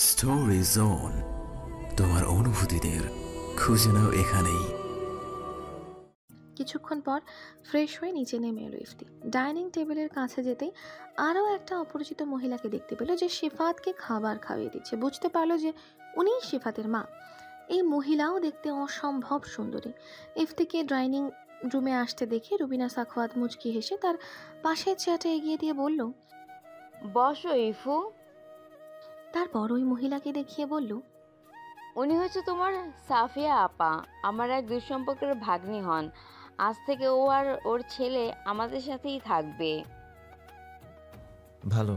Story zone, তোমার অনুভূতিদের খুঁজে নাও এখানেই। কিছুক্ষণ পর ফ্রেশ হয়ে নিচে নেমে এলো ইফতি। ডাইনিং টেবিলের কাছে যেতেই আরও একটা অপরিচিত মহিলাকে দেখতে পেল, যে শিফাতকে খাবার খাইয়ে দিচ্ছে। বুঝতে পারলো যে উনিই শিফাতের মা। এই মহিলাও দেখতে অসম্ভব সুন্দরী। ইফতিকে ডাইনিং রুমে আসতে দেখে রুবিনা সাখওয়াত মুচকি হেসে তার পাশের চেয়ারটা এগিয়ে দিয়ে বলল, বসো ইফু। তারপর ওই মহিলাকে দেখিয়ে বলল, উনি হচ্ছে তোমার সাফিয়া আপা, আমার এক দুঃসম্পর্কের ভাগ্নি হন। আজ থেকে ও আর ওর ছেলে আমাদের সাথেই থাকবে। ভালো,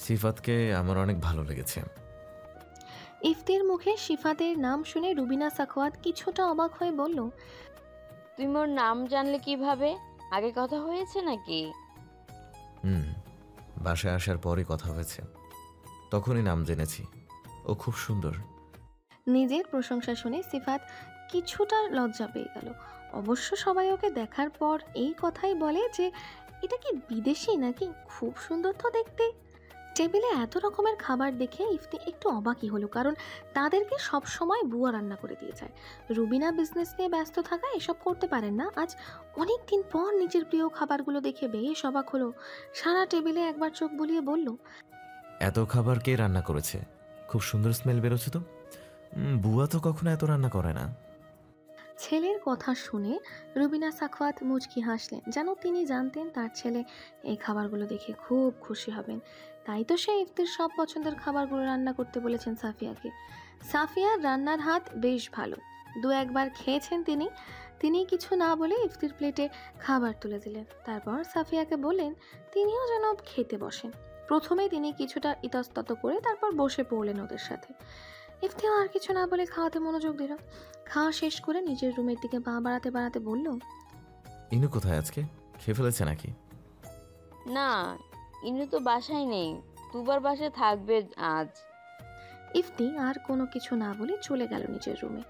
সিফাতকে আমার অনেক ভালো লেগেছে। ইফতির মুখে শিফাতের নাম শুনে রুবিনা সাখওয়াত কিছুটা অবাক হয়ে বলল, তুমি ওর নাম জানলে কিভাবে? আগে কথা হয়েছে নাকি? বাসায় আসার পরই কথা হয়েছে, তখনই নাম জেনেছি। ও খুব সুন্দর। নিজের প্রশংসা শুনে সিফাত কিছুটা লজ্জা পেয়ে গেল। অবশ্য সবাই ওকে দেখার পর এই কথাই বলে যে এটা কি বিদেশি নাকি, খুব সুন্দর তো দেখতে। টেবিলে এত রকমের খাবার দেখে ইফতি একটু অবাকই হলো, কারণ তাদেরকে সব সময় বুয়া রান্না করে দিয়ে যায়। রুবিনা বিজনেস নিয়ে ব্যস্ত থাকা এসব করতে পারেন না। আজ অনেক দিন পর নিজের প্রিয় খাবারগুলো দেখে বেশ অবাক হলো। সারা টেবিলে একবার চোখ বুলিয়ে বলল, এত খাবার কে রান্না করেছে? খুব সুন্দর স্মেল বেরোচ্ছে তো। বুয়া তো কখনো এত রান্না করে না। ছেলের কথা শুনে রুবিনা সাখওয়াত মুচকি হাসলেন, যেন তিনি জানতেন তার ছেলে এই খাবারগুলো দেখে খুব খুশি হবেন। তাই তো সে ইফতির সব পছন্দের খাবারগুলো রান্না করতে বলেছেন সাফিয়াকে। সাফিয়ার রান্নার হাত বেশ ভালো, দু একবার খেয়েছেন তিনি কিছু না বলে ইফতির প্লেটে খাবার তুলে দিলেন। তারপর সাফিয়াকে বললেন তিনিও যেন খেতে বসেন। প্রথমে তিনি কিছুটা ইতস্তত করে তারপর বসে পড়লেন ওদের সাথে। ইফতিও আর কিছু না বলে খাওয়াতে মনোযোগ দিল। খাওয়া শেষ করে নিজের রুমের দিকে পা বাড়াতে বাড়াতে বলল, ইনু কোথায়? আজকে খেয়ে ফেলেছে নাকি? না, ইনু তো বাসায় নেই, দুবার বাসায় থাকবে আজ। ইফতি আর কোনো কিছু না বলে চলে গেল নিজের রুমে।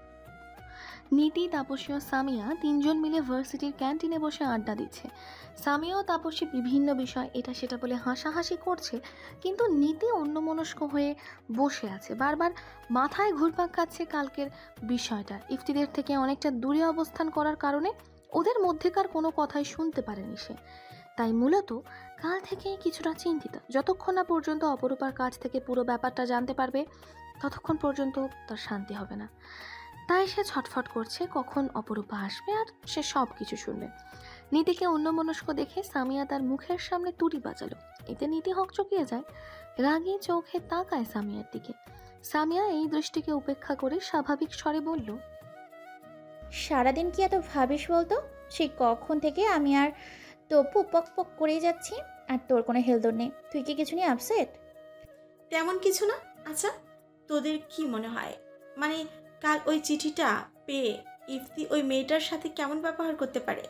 নীতি, তাপসী ও সামিয়া তিনজন মিলে ভার্সিটির ক্যান্টিনে বসে আড্ডা দিচ্ছে। সামিয়া ও তাপসী বিভিন্ন বিষয় এটা সেটা বলে হাসাহাসি করছে, কিন্তু নীতি অন্যমনস্ক হয়ে বসে আছে। বারবার মাথায় ঘুরপাক খাচ্ছে কালকের বিষয়টা। ইফতিদের থেকে অনেকটা দূরে অবস্থান করার কারণে ওদের মধ্যেকার কোনো কথাই শুনতে পারেনি সে। তাই মূলত কাল থেকেই কিছুটা চিন্তিত। যতক্ষণ না পর্যন্ত অপরূপার কাছ থেকে পুরো ব্যাপারটা জানতে পারবে ততক্ষণ পর্যন্ত তার শান্তি হবে না। তাই সে ছটফট করছে কখন অপরূপা আসবে আর সে সব কিছু শুনবে। নীতিকে অন্যমনস্ক দেখে সামিয়া তার মুখের সামনে তুড়ি বাজালো। এতে নীতি হকচকিয়ে যায়, রাগী চোখে তাকায় সামিয়ার দিকে। সামিয়া এই দৃষ্টিকে উপেক্ষা করে স্বাভাবিক স্বরে বলল, সারাদিন কি এত ভাবিস বলতো? সেই কখন থেকে আমি আর তপু পক পক করেই যাচ্ছি, আর তোর কোনো হেলদোল নেই। তুই কি কিছু নিয়ে আপসেট? তেমন কিছু না। আচ্ছা, তোদের কি মনে হয়, মানে কাল ওই চিঠিটা পেয়ে ইফতি ওই মেয়েটার সাথে কেমন ব্যবহার করতে পারে?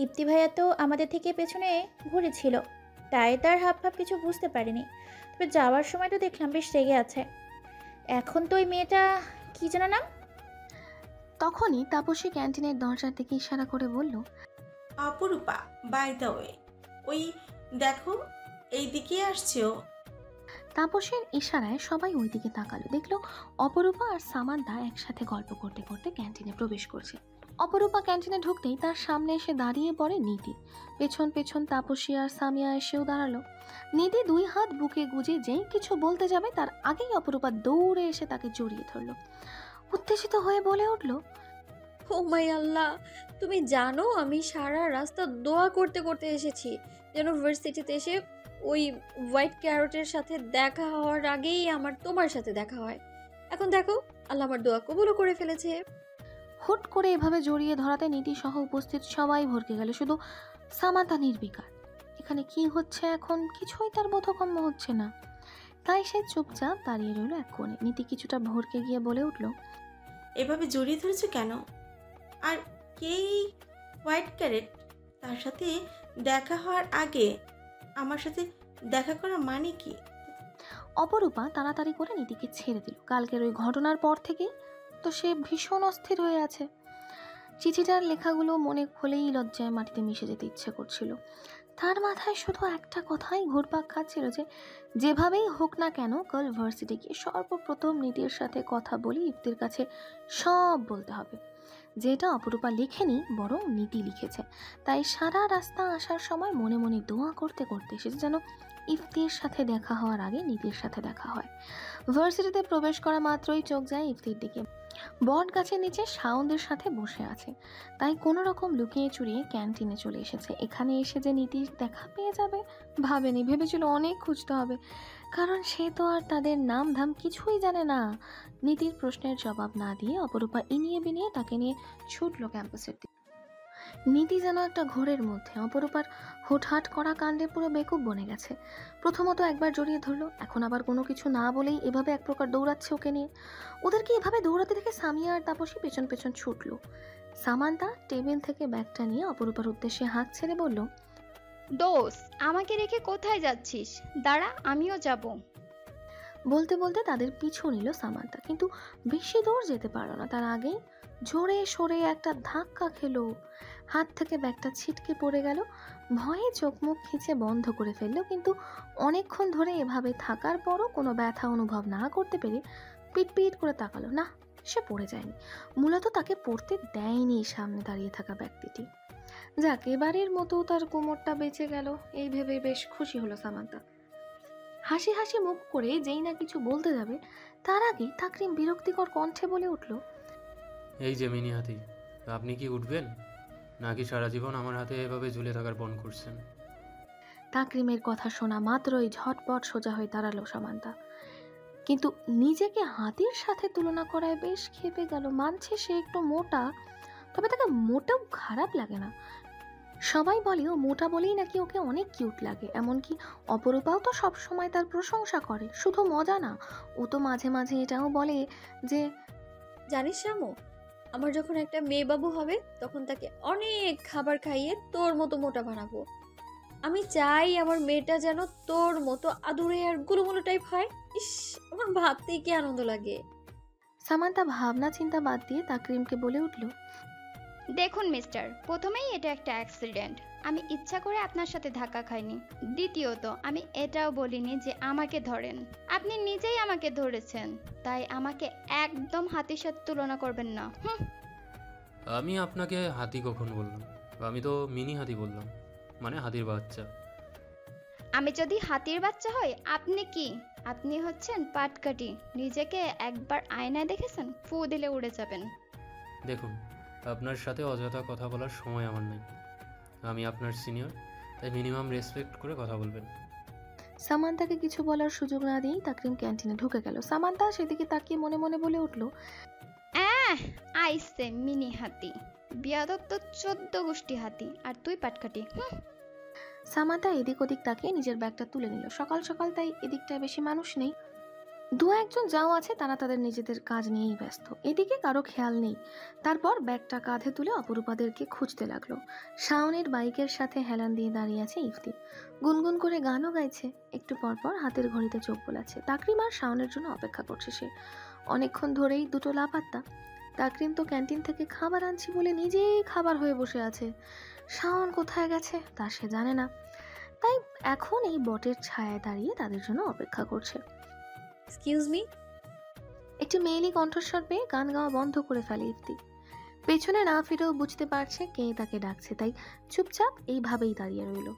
ইপ্তি ভাইয়া তো আমাদের থেকে পেছনে ঘুরেছিল, তাই তার হাব ভাব কিছু বুঝতে পারিনি। তবে যাওয়ার সময় তো দেখলাম বেশ রেগে আছে। এখন তো ওই মেয়েটা কি যেন নাম? তখনই তাপসী ক্যান্টিনের দরজার দিকে ইশারা করে বলল, অপরূপা, বাই দ্য ওয়ে, ওই দেখো এই দিকে আসছে ও। তাপসের ইশারায় সবাই ওই দিকে তাকালো। দেখলো অপরূপা আর সামান্তা একসাথে গল্প করতে করতে ক্যান্টিনে প্রবেশ করছে। অপরূপা ক্যান্টিনে ঢুকতেই তার সামনে এসে দাঁড়িয়ে পড়ে নীতি। পেছন পেছন তাপসী আর সামিয়া এসেও দাঁড়ালো। নীতি দুই হাত বুকে গুজে যেই কিছু বলতে যাবে তার আগেই অপরূপা দৌড়ে এসে তাকে জড়িয়ে ধরলো। উত্তেজিত হয়ে বলে উঠল, ও মাই আল্লাহ, তুমি জানো আমি সারা রাস্তা দোয়া করতে করতে এসেছি যেন ভার্সিটিতে এসে ওই হোয়াইট ক্যারটের সাথে দেখা হওয়ার আগেই আমার তোমার সাথে দেখা হয়। এখন দেখো আল্লাহ আমার দোয়া কবুলও করে ফেলেছে। হুট করে এভাবে জড়িয়ে ধরাতে নীতি সহ উপস্থিত সবাই ভরকে গেল, শুধু সামান্তা নির্বিকার। এখানে কি হচ্ছে এখন কিছুই তার বোধগম্য হচ্ছে না। তাই সে চুপচাপ দাঁড়িয়ে রইল এক কোণে। নীতি কিছুটা ভরকে গিয়ে বলে উঠল, এভাবে জড়িয়ে ধরেছো কেন? আর কে হোয়াইট ক্যারেট? তার সাথে দেখা হওয়ার আগে আমার সাথে দেখা করা মানে কি? অপরূপা তাড়াতাড়ি করে নীতিকে ছেড়ে দিল। কালকের ওই ঘটনার পর থেকেই তো সে ভীষণ অস্থির হয়ে আছে। চিঠিটার লেখাগুলো মনে হলেই লজ্জায় মাটিতে মিশে যেতে ইচ্ছে করছিল। তার মাথায় শুধু একটা কথাই ঘুরপাক খাচ্ছিল যে যেভাবেই হোক না কেন কাল ভার্সিটি গিয়ে সর্বপ্রথম নিধির সাথে কথা বলে ইফতির কাছে সব বলতে হবে, যেটা অপরূপা লেখেনি বরং নীতি লিখেছে। তাই সারা রাস্তা আসার সময় মনে মনে দোয়া করতে করতে এসেছে যেন ইফতির সাথে দেখা হওয়ার আগে নীতির সাথে দেখা হয়। ভার্সিটিতে প্রবেশ করা মাত্রই চোখ যায় ইফতির দিকে। বট গাছের নিচে শাওনদের সাথে বসে আছে, তাই কোনো রকম লুকিয়ে চুরিয়ে ক্যান্টিনে চলে এসেছে। এখানে এসে যে নীতির দেখা পেয়ে যাবে ভাবেনি, ভেবেছিল অনেক খুঁজতে হবে, কারণ সে তো আর তাদের নাম ধাম কিছুই জানে না। নীতির প্রশ্নের জবাব না দিয়ে অপরূপা ইনিয়ে বিনিয়ে তাকে নিয়ে ছুটল ক্যাম্পাসের দিকে। নীতি যেন একটা ঘোরের মধ্যে, অপরূপার হুটহাট করা কাণ্ডে পুরো বেকুব বনে গেছে। প্রথমত একবার জড়িয়ে ধরলো, এখন আবার কোনো কিছু না বলেই এভাবে এক প্রকার দৌড়াচ্ছে ওকে নিয়ে। ওদেরকে এভাবে দৌড়াতে দেখে সামিয়া আর তাপসী পেছন পেছন ছুটলো। সামান্তা টেবিল থেকে ব্যাগটা নিয়ে অপরূপার উদ্দেশ্যে হাত ছেড়ে বলল, দোস, আমাকে রেখে কোথায় যাচ্ছিস? দাঁড়া, আমিও যাব। বলতে বলতে তাদের পিছু নিল সামান্তা, কিন্তু বেশি দূর যেতে পারলো না। তার আগেই জোরে সরে একটা ধাক্কা খেলো, হাত থেকে ব্যাগটা ছিটকে পড়ে গেল। ভয়ে চোখ মুখ খিচে বন্ধ করে ফেললো, কিন্তু অনেকক্ষণ ধরে এভাবে থাকার পরও কোনো ব্যথা অনুভব না করতে পেরে পিট করে তাকালো। না, সে পড়ে যায়নি, মূলত তাকে পড়তে দেয়নি সামনে দাঁড়িয়ে থাকা ব্যক্তিটি। যাক, এবারের মতো তার কোমরটা বেঁচে গেল, এই ভেবে বেশ খুশি হলো সামান্তা। হাসি হাসি মুখ করে যেই না কিছু বলতে যাবে, তার আগেই তাকরিম বিরক্তিকর কণ্ঠে বলে উঠল, এই যে মিনি হাতি, আপনি কি উঠবেন নাকি সারা জীবন আমার হাতে এভাবে ঝুলে থাকার পণ করছেন? তাকরিমের কথা শোনা মাত্রই ঝটপট সোজা হয়ে দাঁড়ালো সামান্তা, কিন্তু নিজেকে হাতির সাথে তুলনা করায় বেশ ক্ষেপে গেল। মানছে সে একটু মোটা, তবে তাকে মোটেও খারাপ লাগে না। সবাই বলে ও মোটা বলেই নাকি ওকে অনেক কিউট লাগে, এমনকি অপরূপাও তো সব সময় তার প্রশংসা করে। শুধু মজা না, ও তো মাঝে মাঝে এটাও বলে যে, জানিস শামু, আমার যখন একটা মেয়ে বাবু হবে তখন তাকে অনেক খাবার খাইয়ে তোর মতো মোটা বানাবো। আমি চাই আমার মেয়েটা যেন তোর মতো আদুরে আর গুলুমুলু টাইপ হয়। ইস, আমার ভাবতেই কি আনন্দ লাগে। সামান্তা ভাবনা চিন্তা বাদ দিয়ে তাকরিমকে বলে উঠল, দেখুন মিস্টার, প্রথমেই এটা একটা অ্যাক্সিডেন্ট। আমি ইচ্ছা করে আপনার সাথে ধাক্কা খাইনি। দ্বিতীয়ত, আমি এটাও বলিনি যে আমাকে ধরেন। আপনি নিজেই আমাকে ধরেছেন, তাই আমাকে একদম হাতির সাথে তুলনা করবেন না। আমি আপনাকে হাতি কখন বললাম? আমি তো মিনি হাতি বললাম, মানে হাতির বাচ্চা। আমি যদি হাতির বাচ্চা হই, আপনি কি? আপনি হচ্ছেন পাটকাঠি। নিজেকে একবার আয়নায় দেখেছেন? ফু দিলে উড়ে যাবেন। দেখুন, আপনার সাথে অযথা কথা বলার সময় আমার নাই। আমি আপনার সিনিয়র, তাই মিনিমাম রেসপেক্ট করে কথা বলবেন। সামান্তাকে কিছু বলার সুযোগ না দিয়েই তাকরিম ক্যান্টিনে ঢুকে গেল। সামান্তা সেদিকে তাকিয়ে মনে মনে বলে উঠল, আইসে মিনি হাতি, বিয়াদব তো 14 গোষ্ঠী হাতি, আর তুই পাটকাঠি। সামান্তা এদিক ওদিক তাকিয়ে নিজের ব্যাগটা তুলে নিল। সকাল সকাল তাই এদিকটায় বেশি মানুষ নেই, দু একজন যাও আছে, তারা তাদের নিজেদের কাজ নিয়েই ব্যস্ত, এদিকে কারো খেয়াল নেই। তারপর ব্যাগটা কাঁধে তুলে অপরূপাদেরকে খুঁজতে লাগলো। শাওনের বাইকের সাথে হেলান দিয়ে দাঁড়িয়ে আছে ইফতি, গুনগুন করে গানও গাইছে। একটু পরপর হাতের ঘড়িতে চোখ বোলাচ্ছে। তাকরিম আর শাওনের জন্য অপেক্ষা করছে সে, অনেকক্ষণ ধরেই দুটো লাপাত্তা। তাকরিম তো ক্যান্টিন থেকে খাবার আনছি বলে নিজেই খাবার হয়ে বসে আছে, শাওন কোথায় গেছে তা সে জানে না, তাই এখন এই বটের ছায়ায় দাঁড়িয়ে তাদের জন্য অপেক্ষা করছে। Excuse me. একটি মেয়েলি কণ্ঠস্বর পেয়ে গান গাওয়া বন্ধ করে ফেলে ইফতি। পেছনে না ফিরেও বুঝতে পারছে কে তাকে ডাকছে, তাই চুপচাপ এইভাবেই দাঁড়িয়ে রইল।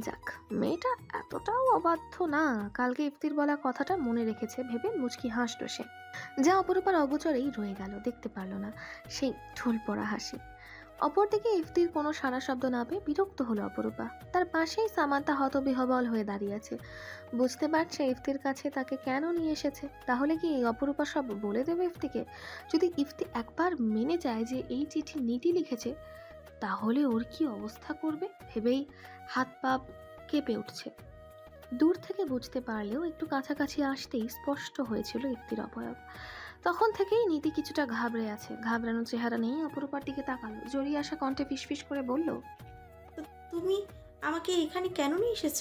যাক, মেয়েটা এতটাও অবাধ্য না, কালকে ইফতির বলা কথাটা মনে রেখেছে ভেবে মুচকি হাসল সে, যা অপরূপার অগোচরেই রয়ে গেল, দেখতে পারল না সেই ঢোল পড়া হাসি। অপরদিকে ইফতির কোনো সারা শব্দ না পেয়ে বিরক্ত হলো অপরূপা। তার পাশেই সামান্তা হতবিহবল হয়ে দাঁড়িয়ে আছে, বুঝতে পারছে ইফতির কাছে তাকে কেন নিয়ে এসেছে। তাহলে কি এই অপরূপা সব বলে দেবে ইফতিকে? যদি ইফতি একবার মেনে যায় যে এই চিঠি নীতি লিখেছে, তাহলে ওর কি অবস্থা করবে ভেবেই হাত পা কেঁপে উঠছে। দূর থেকে বুঝতে পারলেও একটু কাছাকাছি আসতেই স্পষ্ট হয়েছিল ইফতির অবয়ব। তখন থেকেই নীতি কিছুটা ঘাবড়ে আছে, ঘাবড়ানোর চেহারা নেই, অপরূপার দিকে তাকালো, জড়িয়ে আসা কণ্ঠে ফিসফিস করে বলল, তুমি আমাকে এখানে কেন নিয়ে এসেছ?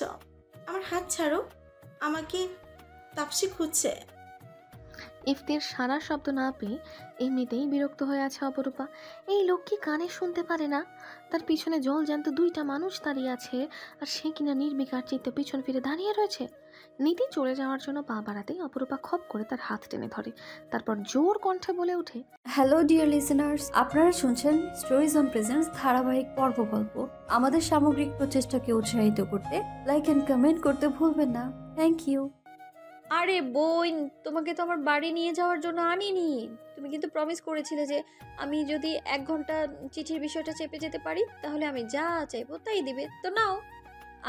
আমার হাত ছাড়ো, আমাকে তাপসী খুঁজছে। ইফতির সারা শব্দ না পেয়ে এমনিতেই বিরক্ত হয়ে আছে অপরূপা। এই লোক কি কানে শুনতে পারে না? তার পিছনে জল জ্যান্ত দুইটা মানুষ দাঁড়িয়ে আছে, আর সে কিনা নির্বিকার চিত্তে পিছন ফিরে দাঁড়িয়ে রয়েছে। নীতি চলে যাওয়ার জন্য পা বাড়াতেই অপরূপা খপ করে তার হাত টেনে ধরে, তারপর জোর কণ্ঠে বলে ওঠে, হ্যালো ডিয়ার লিসেনার্স, আপনারা শুনছেন স্টোরিজ অন প্রেজেন্স ধারাবাহিক পর্ব গল্প। আমাদের সামগ্রিক প্রচেষ্টাকে উৎসাহিত করতে লাইক অ্যান্ড কমেন্ট করতে ভুলবেন না। Thank you. আরে বোন, তোমাকে তো আমার বাড়ি নিয়ে যাওয়ার জন্য আনিনি। তুমি কিন্তু প্রমিস করেছিলে যে আমি যদি 1 ঘন্টা চিঠির বিষয়টা চেপে যেতে পারি তাহলে আমি যা চাইবো তাই দিবে। তো নাও,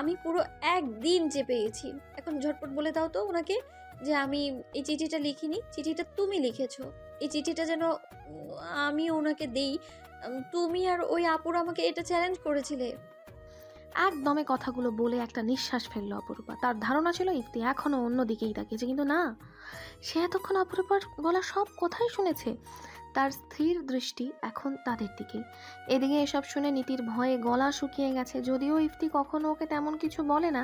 আমি পুরো 1 দিন চেপে গেছি। এখন ঝটপট বলে দাও তো ওনাকে যে আমি এই চিঠিটা লিখিনি, চিঠিটা তুমি লিখেছো। এই চিঠিটা যেন আমি ওনাকে দেই। তুমি আর ওই আপুর আমাকে এটা চ্যালেঞ্জ করেছিলে। একদমে কথাগুলো বলে একটা নিঃশ্বাস ফেললো অপরূপা। তার ধারণা ছিল ইফতি এখনো অন্যদিকেই তাকিয়েছে, কিন্তু না, সে এতক্ষণ অপরূপার বলা সব কথাই শুনেছে। তার স্থির দৃষ্টি এখন তাদের দিকেই। এদিকে এসব শুনে নীতির ভয়ে গলা শুকিয়ে গেছে। যদিও ইফতি কখনো ওকে তেমন কিছু বলে না,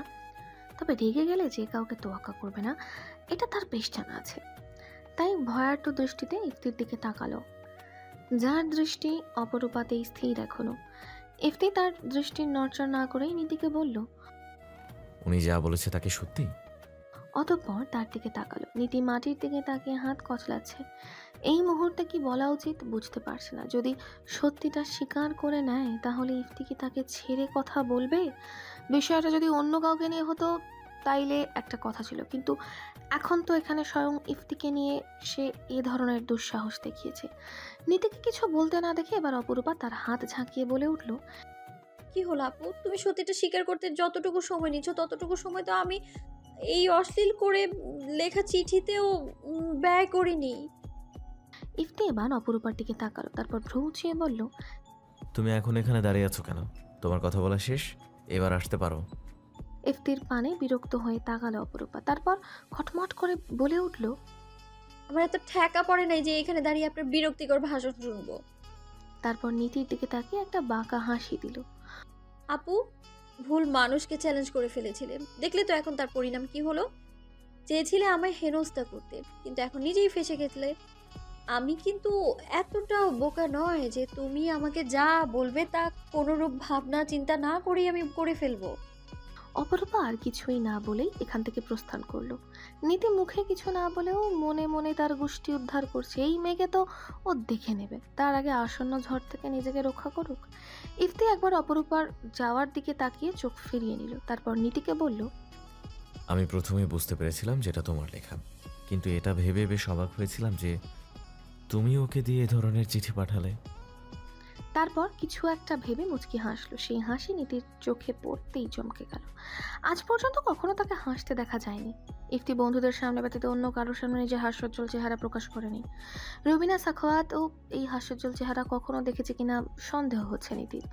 তবে রেগে গেলে যে কাউকে তোয়াক্কা করবে না এটা তার বেশ জানা আছে। তাই ভয়ার্ত দৃষ্টিতে ইফতির দিকে তাকালো, যার দৃষ্টি অপরূপাতেই স্থির এখনো। ইফতি তার দৃষ্টির নড়চড় না করেই নীতিকে বলল, উনি যা বলেছে তাকে সত্যি? অতঃপর তার দিকে তাকালো। নীতি মাটির দিকে তাকিয়ে হাত কচলাচ্ছে। এই মুহূর্তে কি বলা উচিত বুঝতে পারছে না। যদি সত্যিটা স্বীকার করে নেয় তাহলে ইফতি কি তাকে ছেড়ে কথা বলবে? বিষয়টা যদি অন্য কাউকে নিয়ে হতো তাইলে একটা কথা ছিল, কিন্তু এখন তো এখানে স্বয়ং ইফতিকে নিয়ে সে এ ধরনের দুঃসাহস দেখিয়েছে। নীতিকে কিছু বলতে না দেখে এবার অপরূপা তার হাত ঝাঁকিয়ে বলে উঠল, কি হলো আপু, তুমি সত্যিটা স্বীকার করতে যতটুকু সময় নিচ্ছ ততটুকু সময় তো আমি এই অশ্লীল করে লেখা চিঠিতেও ব্যয় করিনি। ইফতি এবার অপরূপার দিকে তাকালো, তারপর ভ্রু উঁচিয়ে বলল, তুমি এখন এখানে দাঁড়িয়ে আছো কেন? তোমার কথা বলা শেষ, এবার আসতে পারো। ইফতির পানে বিরক্ত হয়ে তাকালো অপরূপা, তারপর খটমট করে বলে উঠল, আমার এত ঠেকা পড়ে নাই যে এখানে দাঁড়িয়ে আপনার বিরক্তিকর ভাষণ শুনবো। তারপর নীতির দিকে তাকিয়ে একটা বাঁকা হাসি দিল। আপু, ভুল মানুষকে চ্যালেঞ্জ করে ফেলেছিলে, দেখলে তো এখন তার পরিণাম কি হলো। চেয়েছিলে আমায় হেনস্থা করতে, কিন্তু এখন নিজেই ফেঁসে গেছিলে। আমি কিন্তু এতটাও বোকা নয় যে তুমি আমাকে যা বলবে তা কোনোরূপ ভাবনা চিন্তা না করেই আমি করে ফেলবো। অপরূপা আর কিছুই না বলেই এখান থেকে প্রস্থান করলো। নীতি মুখে কিছু না বলেও মনে মনে তার গোষ্ঠী উদ্ধার করছে। এই মেয়েকে তো ও দেখে নেবে, তার আগে আসন্ন ঝড় থেকে নিজেকে রক্ষা করুক। ইফতি একবার অপরূপার যাওয়ার দিকে তাকিয়ে চোখ ফিরিয়ে নিল, তারপর নীতিকে বলল, আমি প্রথমে বুঝতে পেরেছিলাম যেটা তোমার লেখা, কিন্তু এটা ভেবে বেশ অবাক হয়েছিলাম যে তুমি ওকে দিয়ে এ ধরনের চিঠি পাঠালে। তারপর কিছু একটা ভেবে মুচকি হাসলো। সেই হাসি নীতির চোখে পড়তেই চমকে গেল। আজ পর্যন্ত কখনো তাকে হাসতে দেখা যায়নি। ইফতি বন্ধুদের সামনে ব্যতীত অন্য কারোর সামনে নিজের হাস্যোজ্জ্বল চেহারা প্রকাশ করেনি। রুবিনা সাখাওয়াতও এই হাস্যোজ্জ্বল চেহারা কখনো দেখেছে কিনা সন্দেহ হচ্ছে নীতির।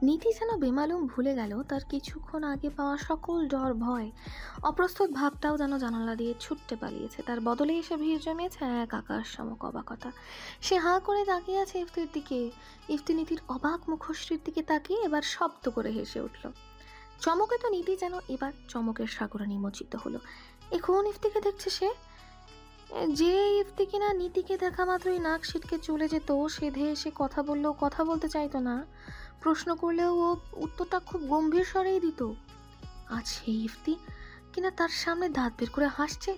নীতি যেন বেমালুম ভুলে গেল তার কিছুক্ষণ আগে পাওয়া সকল ডর ভয়। অপ্রস্তুত ভাবটাও যেন জানালা দিয়ে ছুটতে পালিয়েছে। তার বদলে এসে ভিড় জমিয়েছে এক আকাশ সমক অবাকতা। সে হাঁ করে তাকিয়ে আছে ইফতির দিকে। ইফতি নীতির অবাক মুখশ্রীর দিকে তাকিয়ে এবার শব্দ করে হেসে উঠল। চমকে তো নীতি যেন এবার চমকের সাগরে নিমজ্জিত হলো। এখন ইফতিকে দেখছে সে, যে ইফতি কিনা নীতিকে দেখা মাত্রই নাক সিটকে চলে যেত, সেধে এসে কথা বললেও কথা বলতে চাইতো না, প্রশ্ন করলেও ও উত্তরটা খুব গম্ভীর স্বরেই দিত। আজ সেই ইফতি কিনা তার সামনে দাঁত বের করে হাসছে।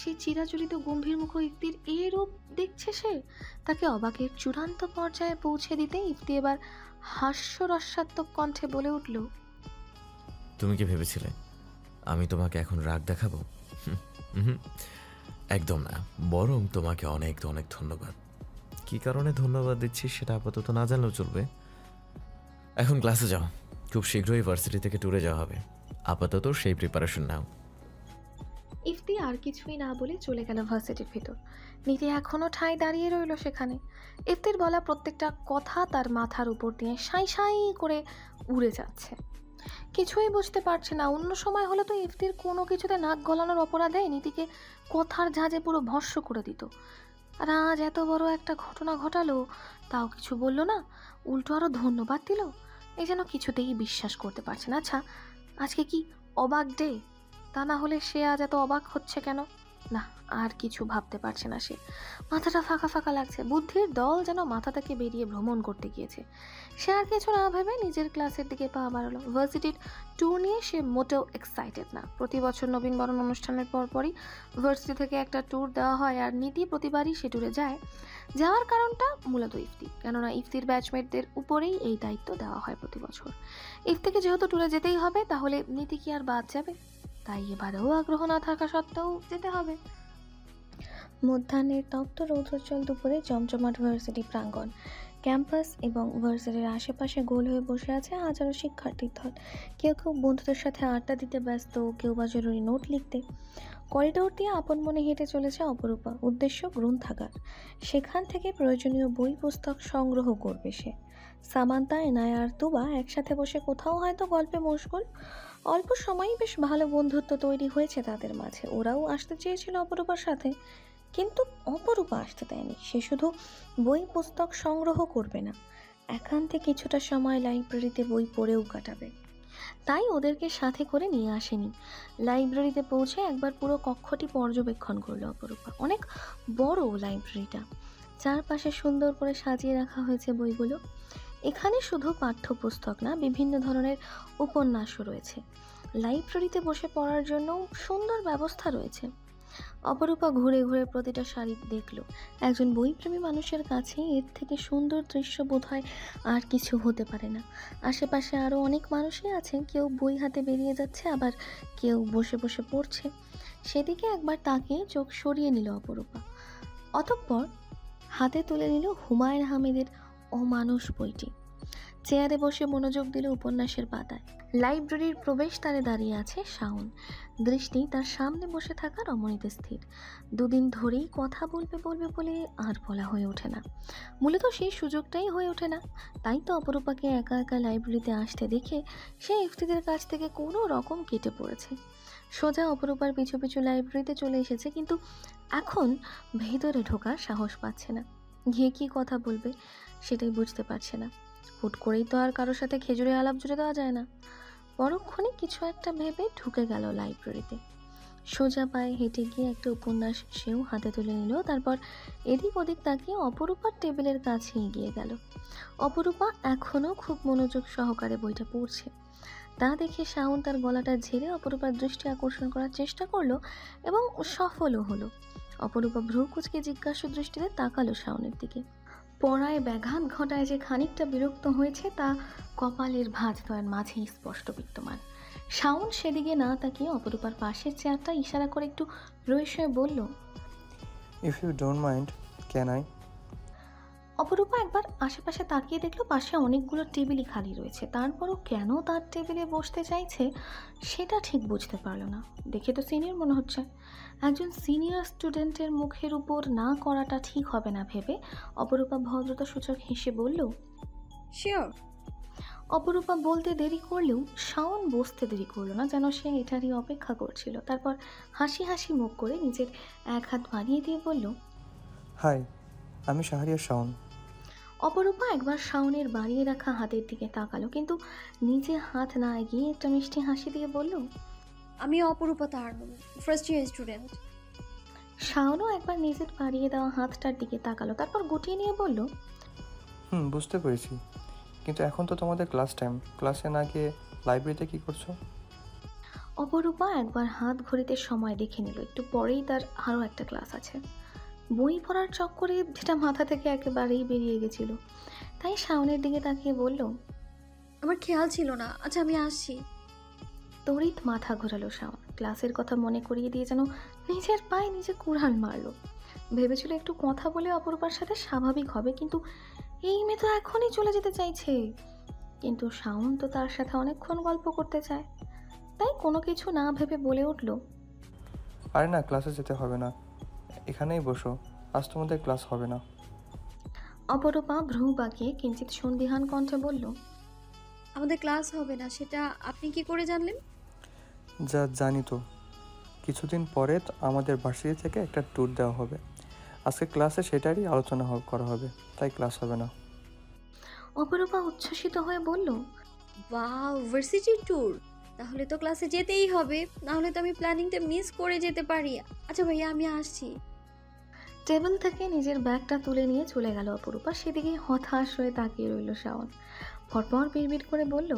সেই চিরাচরিত গম্ভীর মুখ ইফতির এই রূপ দেখছে সে। তাকে অবাকের চূড়ান্ত পর্যায়ে পৌঁছে দিতে ইফতি এবার হাস্যরসাত্মক কণ্ঠে বলে উঠল, তুমি কি ভেবেছিলে আমি তোমাকে এখন রাগ দেখাবো? একদম না, বরং তোমাকে অনেক অনেক ধন্যবাদ। কি কারণে ধন্যবাদ দিচ্ছি সেটা আপাতত না জানলেও চলবে। এখন ক্লাসে যাও, খুব শীঘ্রই ভার্সিটি থেকে ট্যুরে যাওয়া হবে। আপাতত সেই প্রিপারেশন নাও। ইফতি আর কিছুই না বলে চলে গেল ভার্সিটির ভেতর। নীতি এখনো ঠাঁই দাঁড়িয়ে রইল সেখানে। ইফতির বলা প্রত্যেকটা কথা তার মাথার উপর দিয়ে সাঁই সাঁই করে উড়ে যাচ্ছে। কিছুই বুঝতে পারছে না। অন্য সময় হলে তো ইফতির কোনো কিছুতে নাক গলানোর অপরাধে নীতিকে কথার ঝাঁজে পুরো ভস্ম করে দিত। আর আজ এত বড় একটা ঘটনা ঘটালো, তাও কিছু বলল না, উল্টো আরও ধন্যবাদ দিল। এই যেন কিছুতেই বিশ্বাস করতে পারছে না। আচ্ছা, আজকে কি অবাক ডে? তা না হলে সে আজ এত অবাক হচ্ছে কেন? না, আর কিছু ভাবতে পারছে না সে। মাথাটা ফাঁকা ফাঁকা লাগছে, বুদ্ধির দল যেন মাথা থেকে বেরিয়ে ভ্রমণ করতে গিয়েছে। সে আর কিছু না ভেবে নিজের ক্লাসের দিকে পা বাড়ালো। ভার্সিটির ট্যুর নিয়ে সে মোটেও এক্সাইটেড না। প্রতি বছর নবীনবরণ অনুষ্ঠানের পরপরই ভার্সিটি থেকে একটা ট্যুর দেওয়া হয়, আর নীতি প্রতিবারই সে ট্যুরে যায়। যাওয়ার কারণটা মূলত ইফতি, কেননা ইফতির ব্যাচমেটদের উপরেই এই দায়িত্ব দেওয়া হয় প্রতি বছর। ইফতিকে যেহেতু ট্যুরে যেতেই হবে, তাহলে নীতি কি আর বাদ যাবে? তাই এবারেও আগ্রহ না থাকা সত্ত্বেও যেতে হবে। মধ্যাহ্নের তপ্ত রৌদ্রোজ্জ্বল দুপুরে জমজমাট ভার্সিটি প্রাঙ্গণ, ক্যাম্পাস এবং ভার্সিটির আশেপাশে গোল হয়ে বসে আছে হাজারো শিক্ষার্থীর দল। কেউ কেউ বন্ধুদের সাথে আড্ডা দিতে ব্যস্ত, কেউ বা জরুরি নোট লিখতে। করিডোর দিয়ে আপন মনে হেঁটে চলেছে অপরূপা, উদ্দেশ্য গ্রন্থাগার। সেখান থেকে প্রয়োজনীয় বই পুস্তক সংগ্রহ করবে সে। সামান্তা, এনায়া আর তুবা একসাথে বসে কোথাও হয়তো গল্পে মশগুল। অল্প সময়ই বেশ ভালো বন্ধুত্ব তৈরি হয়েছে তাদের মাঝে। ওরাও আসতে চেয়েছিল অপরূপার সাথে, কিন্তু অপরূপা আসতে দেয়নি। সে শুধু বই পুস্তক সংগ্রহ করবে না, একান্তে কিছুটা সময় লাইব্রেরিতে বই পড়েও কাটাবে। তাই ওদেরকে সাথে করে নিয়ে আসেনি। লাইব্রেরিতে পৌঁছে একবার পুরো কক্ষটি পর্যবেক্ষণ করলো অপরূপা। অনেক বড় লাইব্রেরিটা, চারপাশে সুন্দর করে সাজিয়ে রাখা হয়েছে বইগুলো। এখানে শুধু পাঠ্যপুস্তক না, বিভিন্ন ধরনের উপন্যাসও রয়েছে। লাইব্রেরিতে বসে পড়ার জন্য সুন্দর ব্যবস্থা রয়েছে। অপরূপা ঘুরে ঘুরে প্রতিটা শাড়ি দেখলো। একজন বইপ্রেমী মানুষের কাছে এর থেকে সুন্দর দৃশ্য বোধহয় আর কিছু হতে পারে না। আশেপাশে আরও অনেক মানুষই আছেন, কেউ বই হাতে বেরিয়ে যাচ্ছে, আবার কেউ বসে বসে পড়ছে। সেদিকে একবার তাকিয়ে চোখ সরিয়ে নিল অপরূপা। অতঃপর হাতে তুলে নিল হুমায়ুন আহমেদের অমানুষ বইটি। চেয়ারে বসে মনোযোগ দিল উপন্যাসের পাতায়। লাইব্রেরির প্রবেশদ্বারে দাঁড়িয়ে আছে শাওন, দৃষ্টি তার সামনে বসে থাকা রমণীতে স্থির। দুদিন ধরেই কথা বলবে বলবে বলে আর বলা হয়ে ওঠে না। মূলত সেই সুযোগটাই হয়ে ওঠে না। তাই তো অপরূপাকে একা একা লাইব্রেরিতে আসতে দেখে সে ইফতিদের কাছ থেকে কোনো রকম কেটে পড়েছে। সোজা অপরূপার পিছু পিছু লাইব্রেরিতে চলে এসেছে, কিন্তু এখন ভেতরে ঢোকার সাহস পাচ্ছে না। গিয়ে কী কথা বলবে সেটাই বুঝতে পারছে না। হুট করেই তো আর কারোর সাথে খেজুরে আলাপ জুড়ে দেওয়া যায় না। পরক্ষণে কিছু একটা ভেবে ঢুকে গেল লাইব্রেরিতে। সোজা পায়ে হেঁটে গিয়ে একটা উপন্যাস সেও হাতে তুলে নিল। তারপর এদিক ওদিক তাকিয়ে অপরূপার টেবিলের কাছে এগিয়ে গেল। অপরূপা এখনও খুব মনোযোগ সহকারে বইটা পড়ছে। তা দেখে শাওন তার গলাটা ঝেড়ে অপরূপার দৃষ্টি আকর্ষণ করার চেষ্টা করলো এবং সফলও হলো। অপরূপা ভ্রু কুঁচকে জিজ্ঞাসা দৃষ্টিতে তাকালো শাওনের দিকে। পড়ায় ব্যাঘাত ঘটায় যে খানিকটা বিরক্ত হয়েছে তা কপালের ভাঁজদ্বয়ের মাঝেই স্পষ্ট বিদ্যমান। শাওন সেদিকে না তাকিয়ে অপরূপার পাশের চেয়ারটা ইশারা করে একটু রইসয়ে বলল, if you don't mind, can I? Aparupa একবার আশেপাশে তাকিয়ে দেখলো পাশে অনেকগুলো টেবিলই খালি রয়েছে। তারপরও কেন তার টেবিলে বসতে চাইছে সেটা ঠিক বুঝতে পারলো না। দেখে তো সিনিয়র মনে হচ্ছে। একজন সিনিয়র স্টুডেন্টের মুখের উপর না করাটা ঠিক হবে না ভেবে অপরূপা ভদ্রতা সূচক হেসে বলল, শিওর। অপরূপা বলতে দেরি করলেও শাওন বসতে দেরি করলো না, যেন সে এটারই অপেক্ষা করছিল। তারপর হাসি হাসি মুখ করে নিজের এক হাত বাড়িয়ে দিয়ে বলল, হাই, আমি শাহরিয়ার শাওন। অপরূপা একবার শাওনের বাড়িয়ে রাখা হাতের দিকে তাকালো, কিন্তু নিজে হাত না এগিয়ে একটা মিষ্টি হাসি দিয়ে বলল, আমি অপরূপা তারনুম, ফার্স্ট ইয়ার স্টুডেন্ট। শাওনও একবার নিজের বাড়িয়ে দেওয়া হাতটার দিকে তাকালো, তারপর গুটিয়ে নিয়ে বলল, বুঝতে পেরেছি, কিন্তু এখন তো তোমাদের ক্লাস টাইম। ক্লাসে না গিয়ে লাইব্রেরিতে কি করছো? অপরূপা একবার হাত ঘড়িতে সময় দেখে নিল। একটু পরেই তার আরও একটা ক্লাস আছে। বই পড়ার চক্করে যেটা মাথা থেকে একেবারেই বেরিয়ে গেছিল। তাই শাওনের দিকে তাকিয়ে বলল, আমার খেয়াল ছিল না, আচ্ছা আমি আসছি। তড়িৎ মাথা ঘোরালো শাওন। ক্লাসের কথা মনে করিয়ে দিয়ে যেন নিজের পায়ে নিজে কুড়াল মারলো। ভেবেছিল একটু কথা বলে অপরূপার সাথে স্বাভাবিক হবে, কিন্তু এই মেয়ে তো এখনই চলে যেতে চাইছে। কিন্তু শাওন তো তার সাথে অনেকক্ষণ গল্প করতে চায়। তাই কোনো কিছু না ভেবে বলে উঠল, আরে না, ক্লাসে যেতে হবে না, এখানেই বসো, আজ তোমাদের ক্লাস হবে না। অপরূপা ভ্রু বাঁকিয়ে কিঞ্চিত সন্দিহান কণ্ঠে বলল, আমাদের ক্লাস হবে না সেটা আপনি কি করে জানলেন? যা জানি তো, কিছুদিন পরে আমাদের ভার্সিটি থেকে একটা ট্যুর দেওয়া হবে। আজকে ক্লাসে সেটারই আলোচনা করা হবে, তাই ক্লাস হবে না। অপরূপা উচ্ছ্বসিত হয়ে বলল, ওয়াও, ভার্সিটি ট্যুর! তাহলে তো ক্লাসে যেতেই হবে, নাহলে তো আমি প্ল্যানিংটা মিস করে যেতে পারি। আচ্ছা ভাইয়া, আমি আসছি। টেবিল থেকে নিজের ব্যাগটা তুলে নিয়ে চলে গেল অপরূপা। সেদিকে হতাশ হয়ে তাকিয়ে রইল শাওন। পরপর বিড়বিড় করে বলল,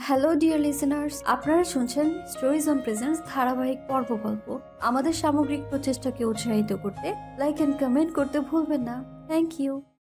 হ্যালো ডিয়ার লিসেনার্স, আপনারা শুনছেন স্টোরিজ অন প্রেজেন্স ধারাবাহিক পর্ব গল্প। আমাদের সামগ্রিক প্রচেষ্টাকে উৎসাহিত করতে লাইক অ্যান্ড কমেন্ট করতে ভুলবেন না। Thank you.